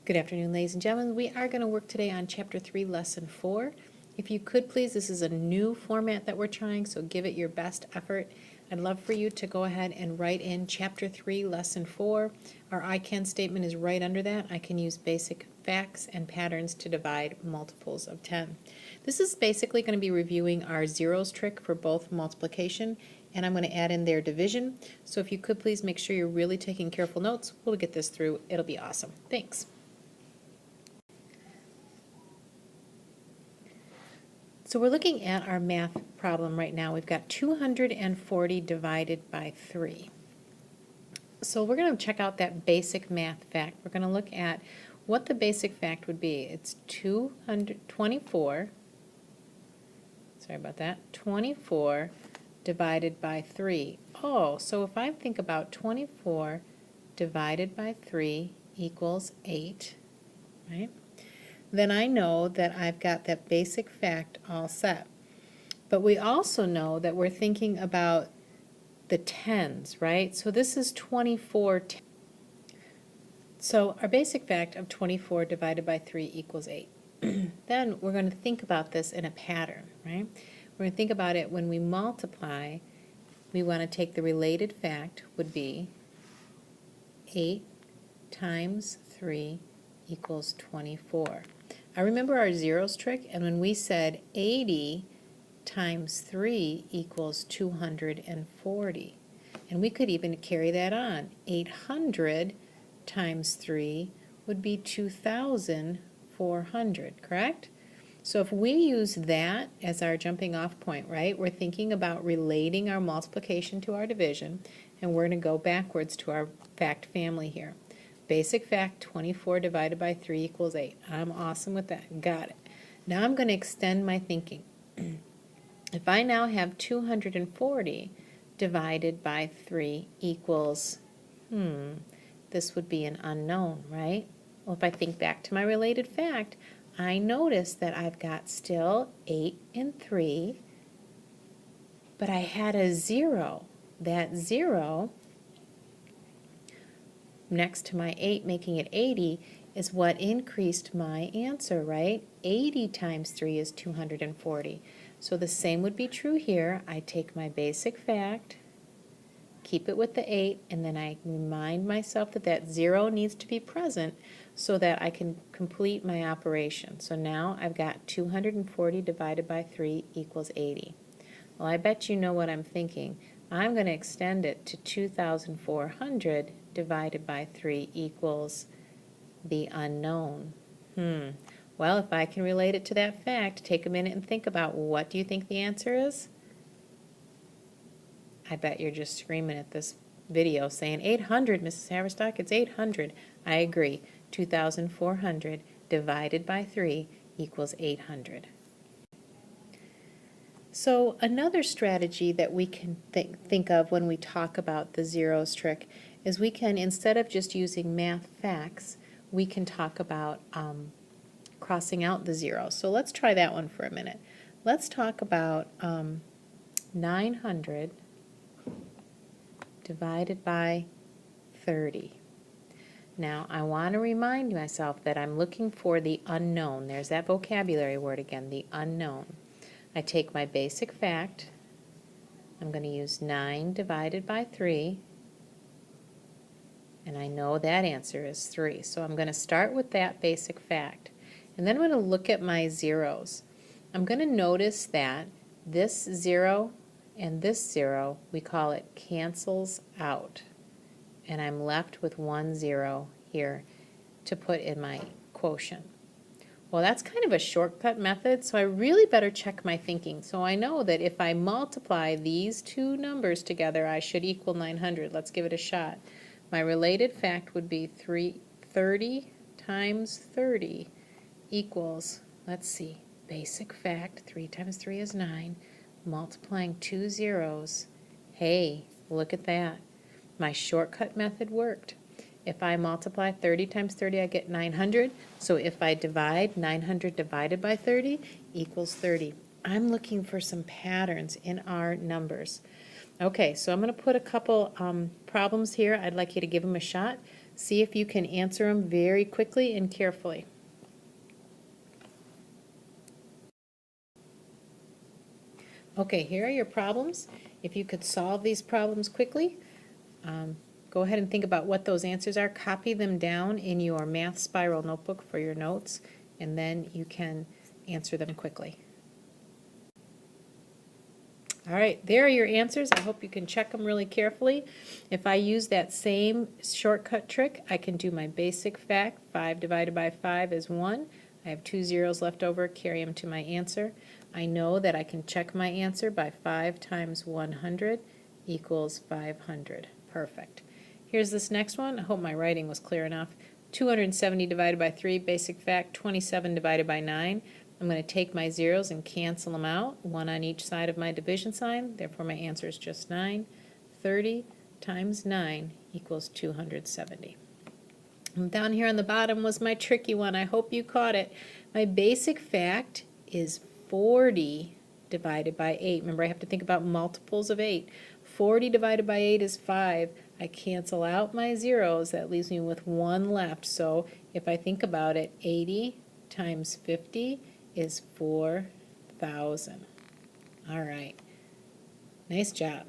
Good afternoon, ladies and gentlemen. We are going to work today on Chapter 3, Lesson 4. If you could please, this is a new format that we're trying, so give it your best effort. I'd love for you to go ahead and write in Chapter 3, Lesson 4. Our I can statement is right under that. I can use basic facts and patterns to divide multiples of 10. This is basically going to be reviewing our zeros trick for both multiplication, and I'm going to add in their division. So if you could please make sure you're really taking careful notes. We'll get this through. It'll be awesome. Thanks. So we're looking at our math problem right now. We've got 240 divided by 3. So we're going to check out that basic math fact. We're going to look at what the basic fact would be. It's 24 divided by 3. Oh, so if I think about 24 divided by 3 equals 8, right? Then I know that I've got that basic fact all set. But we also know that we're thinking about the tens, right? So this is 24. So our basic fact of 24 divided by 3 equals 8. Then we're going to think about this in a pattern, right? We're going to think about it when we multiply. We want to take the related fact would be 8 times 3 equals 24. I remember our zeros trick, and when we said 80 times 3 equals 240. And we could even carry that on. 800 times 3 would be 2,400, correct? So if we use that as our jumping off point, right, we're thinking about relating our multiplication to our division, and we're going to go backwards to our fact family here. Basic fact, 24 divided by 3 equals 8. I'm awesome with that. Got it. Now I'm going to extend my thinking. If I now have 240 divided by 3 equals, this would be an unknown, right? Well, if I think back to my related fact, I notice that I've got still 8 and 3, but I had a 0. That 0 next to my 8, making it 80, is what increased my answer, right? 80 times 3 is 240. So the same would be true here. I take my basic fact, keep it with the 8, and then I remind myself that that 0 needs to be present so that I can complete my operation. So now I've got 240 divided by 3 equals 80. Well, I bet you know what I'm thinking. I'm going to extend it to 2,400 divided by 3 equals the unknown. Well, if I can relate it to that fact, take a minute and think about what do you think the answer is? I bet you're just screaming at this video saying 800, Mrs. Haverstock, it's 800. I agree. 2,400 divided by 3 equals 800. So another strategy that we can think of when we talk about the zeros trick is we can, instead of just using math facts, we can talk about crossing out the zeros. So let's try that one for a minute. Let's talk about 900 divided by 30. Now I want to remind myself that I'm looking for the unknown. There's that vocabulary word again, the unknown. I take my basic fact, I'm going to use 9 divided by 3, and I know that answer is 3. So I'm going to start with that basic fact. And then I'm going to look at my zeros. I'm going to notice that this 0 and this 0, we call it cancels out. And I'm left with 1 0 here to put in my quotient. Well, that's kind of a shortcut method, so I really better check my thinking. So I know that if I multiply these two numbers together, I should equal 900. Let's give it a shot. My related fact would be 30 times 30 equals, let's see, basic fact, 3 times 3 is 9, multiplying 2 zeros. Hey, look at that. My shortcut method worked. If I multiply 30 times 30, I get 900. So if I divide 900 divided by 30 equals 30. I'm looking for some patterns in our numbers. Okay, so I'm going to put a couple problems here. I'd like you to give them a shot. See if you can answer them very quickly and carefully. Okay, here are your problems. If you could solve these problems quickly, go ahead and think about what those answers are. Copy them down in your Math Spiral notebook for your notes, and then you can answer them quickly. All right, there are your answers. I hope you can check them really carefully. If I use that same shortcut trick, I can do my basic fact. 5 divided by 5 is 1. I have 2 zeros left over, carry them to my answer. I know that I can check my answer by 5 times 100 equals 500. Perfect. Here's this next one. I hope my writing was clear enough. 270 divided by 3, basic fact. 27 divided by 9. I'm going to take my zeros and cancel them out, 1 on each side of my division sign. Therefore, my answer is just 9. 30 times 9 equals 270. And down here on the bottom was my tricky one. I hope you caught it. My basic fact is 40 divided by 8. Remember, I have to think about multiples of 8. 40 divided by 8 is 5. I cancel out my zeros. That leaves me with 1 left. So if I think about it, 80 times 50 is 4,000. All right. Nice job.